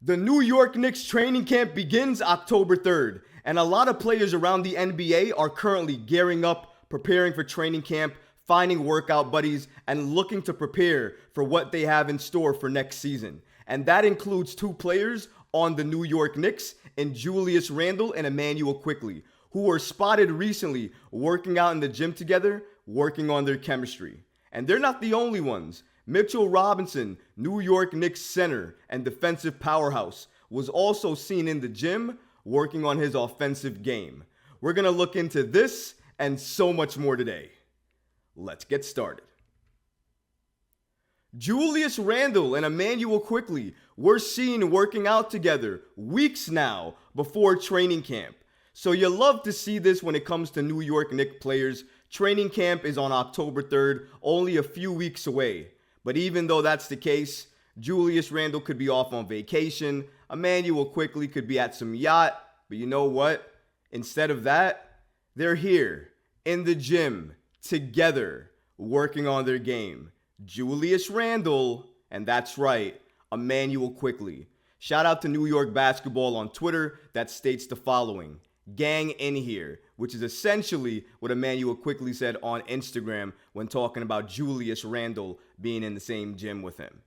The New York Knicks training camp begins October 3rd, and a lot of players around the NBA are currently gearing up, preparing for training camp, finding workout buddies, and looking to prepare for what they have in store for next season. And that includes two players on the New York Knicks in Julius Randle and Immanuel Quickley, who were spotted recently working out in the gym together, working on their chemistry. And they're not the only ones. Mitchell Robinson, New York Knicks center and defensive powerhouse, was also seen in the gym working on his offensive game. We're going to look into this and so much more today. Let's get started. Julius Randle and Immanuel Quickley were seen working out together weeks now before training camp. So you love to see this when it comes to New York Knicks players. Training camp is on October 3rd, only a few weeks away. But even though that's the case, Julius Randle could be off on vacation, Immanuel Quickley could be at some yacht, but you know what? Instead of that, they're here in the gym together working on their game. Julius Randle, and that's right, Immanuel Quickley. Shout out to New York Basketball on Twitter that states the following: "Gang in here," which is essentially what Immanuel Quickley said on Instagram when talking about Julius Randle being in the same gym with him.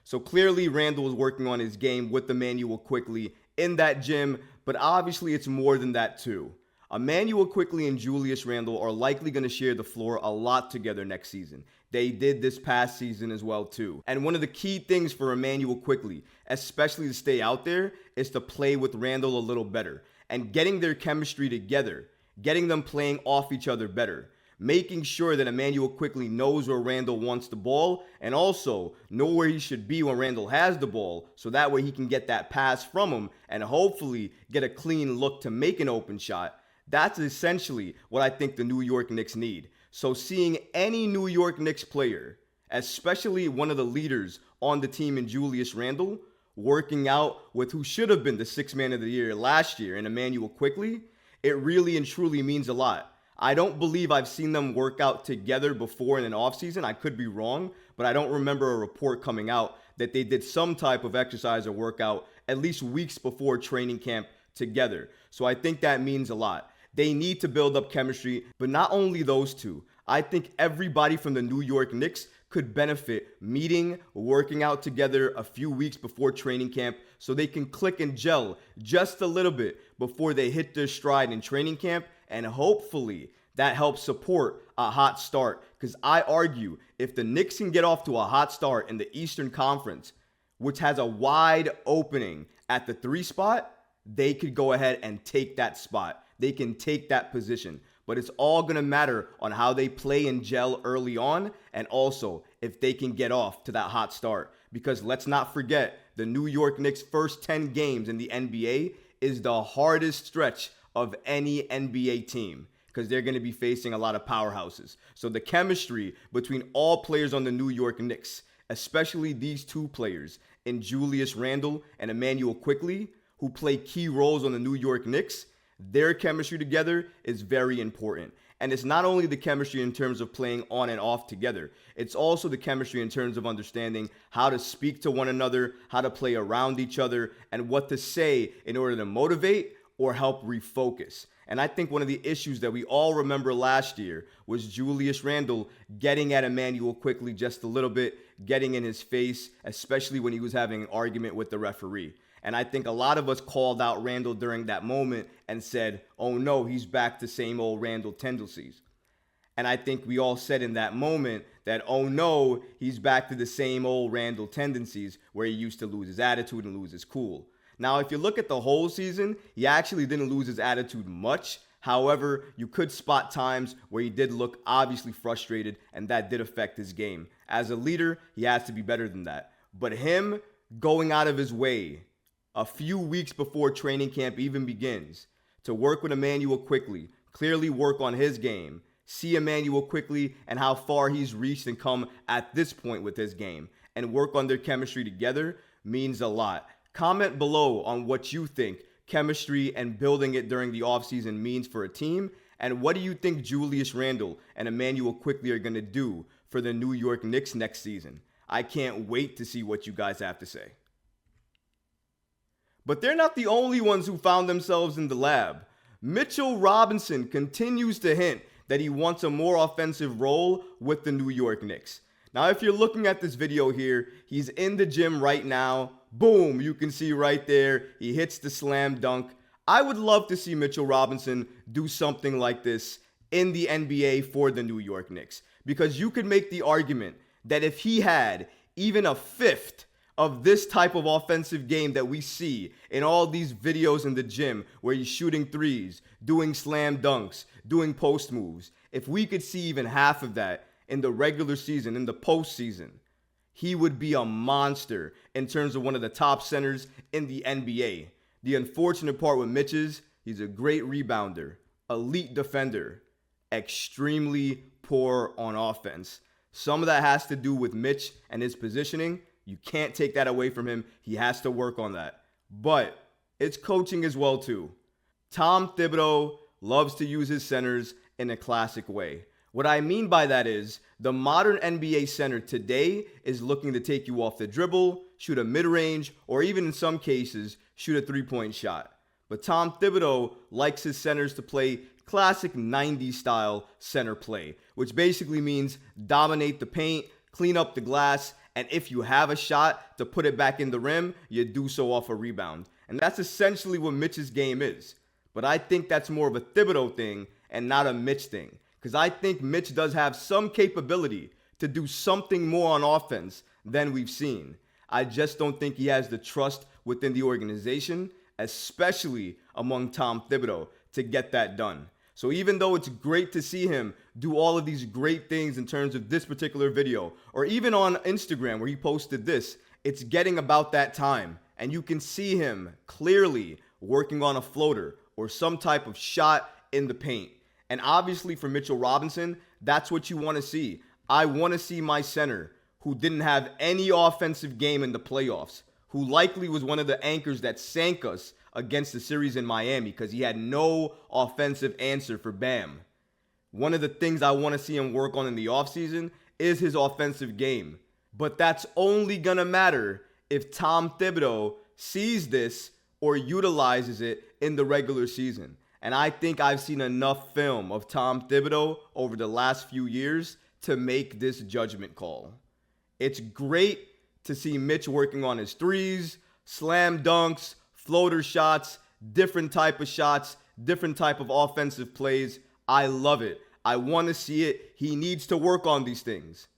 So clearly Randle was working on his game with Immanuel Quickley in that gym, but obviously it's more than that too. Immanuel Quickley and Julius Randle are likely going to share the floor a lot together next season. They did this past season as well too. And one of the key things for Immanuel Quickley, especially to stay out there, is to play with Randle a little better and getting their chemistry together, getting them playing off each other better, making sure that Immanuel Quickley knows where Randle wants the ball and also know where he should be when Randle has the ball, so that way he can get that pass from him and hopefully get a clean look to make an open shot. That's essentially what I think the New York Knicks need. So seeing any New York Knicks player, especially one of the leaders on the team in Julius Randle, working out with who should have been the sixth man of the year last year in Immanuel Quickley, it really and truly means a lot. I don't believe I've seen them work out together before in an offseason. I could be wrong, but I don't remember a report coming out that they did some type of exercise or workout at least weeks before training camp together. So I think that means a lot. They need to build up chemistry, but not only those two. I think everybody from the New York Knicks could benefit meeting, working out together a few weeks before training camp so they can click and gel just a little bit before they hit their stride in training camp, and hopefully that helps support a hot start. Because I argue if the Knicks can get off to a hot start in the Eastern Conference, which has a wide opening at the 3 spot, they could go ahead and take that spot. They can take that position. But it's all going to matter on how they play and gel early on, and also if they can get off to that hot start. Because let's not forget, the New York Knicks' first 10 games in the NBA is the hardest stretch of any NBA team, because they're going to be facing a lot of powerhouses. So the chemistry between all players on the New York Knicks, especially these two players in Julius Randle and Immanuel Quickley, who play key roles on the New York Knicks, their chemistry together is very important. And it's not only the chemistry in terms of playing on and off together, it's also the chemistry in terms of understanding how to speak to one another, how to play around each other, and what to say in order to motivate or help refocus. And I think one of the issues that we all remember last year was Julius Randle getting at Immanuel Quickley just a little bit, getting in his face, especially when he was having an argument with the referee. And I think a lot of us called out Randle during that moment and said, oh no, he's back to same old Randle tendencies. And I think we all said in that moment that, oh no, he's back to the same old Randle tendencies where he used to lose his attitude and lose his cool. Now, if you look at the whole season, he actually didn't lose his attitude much. However, you could spot times where he did look obviously frustrated, and that did affect his game. As a leader, he has to be better than that. But him going out of his way a few weeks before training camp even begins to work with Immanuel Quickley, clearly work on his game, see Immanuel Quickley and how far he's reached and come at this point with his game, and work on their chemistry together means a lot. Comment below on what you think chemistry and building it during the offseason means for a team, and what do you think Julius Randle and Immanuel Quickley are going to do for the New York Knicks next season? I can't wait to see what you guys have to say. But they're not the only ones who found themselves in the lab. Mitchell Robinson continues to hint that he wants a more offensive role with the New York Knicks. Now, if you're looking at this video here, he's in the gym right now. Boom, you can see right there, he hits the slam dunk. I would love to see Mitchell Robinson do something like this in the NBA for the New York Knicks. Because you could make the argument that if he had even a fifth of this type of offensive game that we see in all these videos in the gym where he's shooting threes, doing slam dunks, doing post moves, if we could see even half of that in the regular season, in the postseason, he would be a monster in terms of one of the top centers in the NBA. The unfortunate part with Mitch is he's a great rebounder, elite defender, extremely poor on offense. Some of that has to do with Mitch and his positioning. You can't take that away from him. He has to work on that. But it's coaching as well too. Tom Thibodeau loves to use his centers in a classic way. What I mean by that is the modern NBA center today is looking to take you off the dribble, shoot a mid-range, or even in some cases, shoot a three-point shot. But Tom Thibodeau likes his centers to play classic 90s style center play, which basically means dominate the paint, clean up the glass, and if you have a shot to put it back in the rim, you do so off a rebound. And that's essentially what Mitch's game is. But I think that's more of a Thibodeau thing and not a Mitch thing. Because I think Mitch does have some capability to do something more on offense than we've seen. I just don't think he has the trust within the organization, especially among Tom Thibodeau, to get that done. So even though it's great to see him do all of these great things in terms of this particular video, or even on Instagram where he posted this, it's getting about that time. And you can see him clearly working on a floater or some type of shot in the paint. And obviously for Mitchell Robinson, that's what you want to see. I want to see my center who didn't have any offensive game in the playoffs, who likely was one of the anchors that sank us against the series in Miami because he had no offensive answer for Bam. One of the things I want to see him work on in the offseason is his offensive game. But that's only going to matter if Tom Thibodeau sees this or utilizes it in the regular season. And I think I've seen enough film of Tom Thibodeau over the last few years to make this judgment call. It's great to see Mitch working on his threes, slam dunks, floater shots, different type of shots, different type of offensive plays. I love it. I want to see it. He needs to work on these things.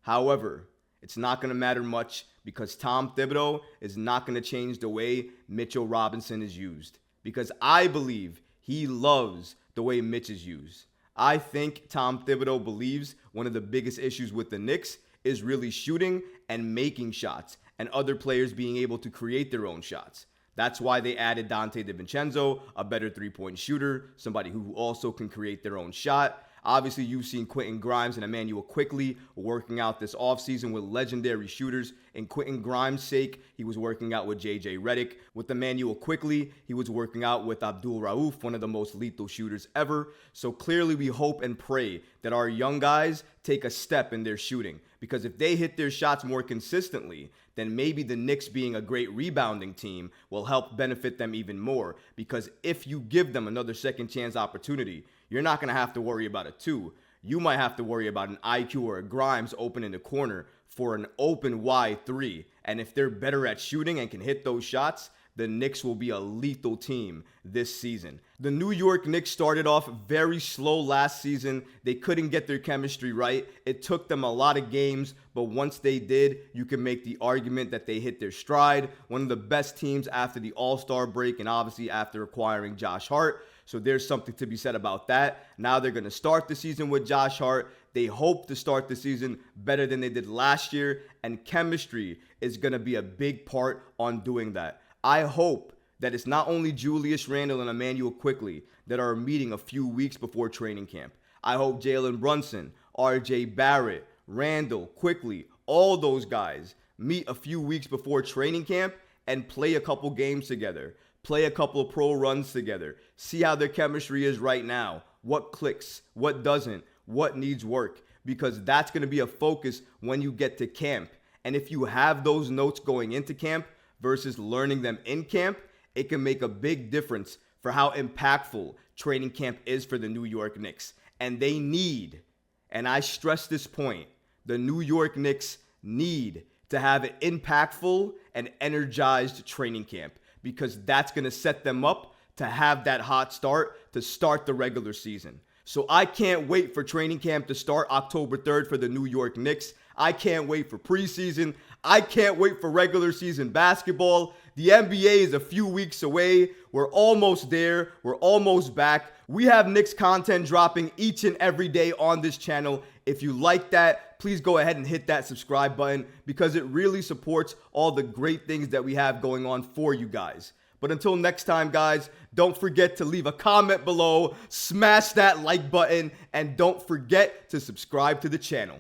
However, it's not going to matter much because Tom Thibodeau is not going to change the way Mitchell Robinson is used. Because I believe he loves the way Mitch is used. I think Tom Thibodeau believes one of the biggest issues with the Knicks is really shooting and making shots and other players being able to create their own shots. That's why they added Dante DiVincenzo, a better three-point shooter, somebody who also can create their own shot. Obviously, you've seen Quentin Grimes and Immanuel Quickley working out this offseason with legendary shooters. In Quentin Grimes' sake, he was working out with J.J. Redick. With Immanuel Quickley, he was working out with Abdul Rauf, one of the most lethal shooters ever. So clearly, we hope and pray that our young guys take a step in their shooting. Because if they hit their shots more consistently, then maybe the Knicks being a great rebounding team will help benefit them even more. Because if you give them another second chance opportunity, you're not going to have to worry about a two. You might have to worry about an IQ or a Grimes open in the corner for an open wide three. And if they're better at shooting and can hit those shots, the Knicks will be a lethal team this season. The New York Knicks started off very slow last season. They couldn't get their chemistry right. It took them a lot of games, but once they did, you can make the argument that they hit their stride. One of the best teams after the All-Star break and obviously after acquiring Josh Hart. So there's something to be said about that. Now they're going to start the season with Josh Hart. They hope to start the season better than they did last year, and chemistry is going to be a big part on doing that. I hope that it's not only Julius Randle and Immanuel Quickley that are meeting a few weeks before training camp. I hope Jalen Brunson, RJ Barrett, Randle, Quickley, all those guys meet a few weeks before training camp and play a couple games together. Play a couple of pro runs together. See how their chemistry is right now. What clicks, what doesn't, what needs work. Because that's going to be a focus when you get to camp. And if you have those notes going into camp versus learning them in camp, it can make a big difference for how impactful training camp is for the New York Knicks. And they need, and I stress this point, the New York Knicks need to have an impactful and energized training camp, because that's going to set them up to have that hot start to start the regular season. So I can't wait for training camp to start October 3rd for the New York Knicks. I can't wait for preseason. I can't wait for regular season basketball. The NBA is a few weeks away. We're almost there. We're almost back. We have Knicks content dropping each and every day on this channel. If you like that, please go ahead and hit that subscribe button, because it really supports all the great things that we have going on for you guys. But until next time, guys, don't forget to leave a comment below, smash that like button, and don't forget to subscribe to the channel.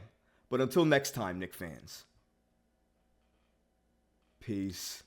But until next time, Knicks fans, peace.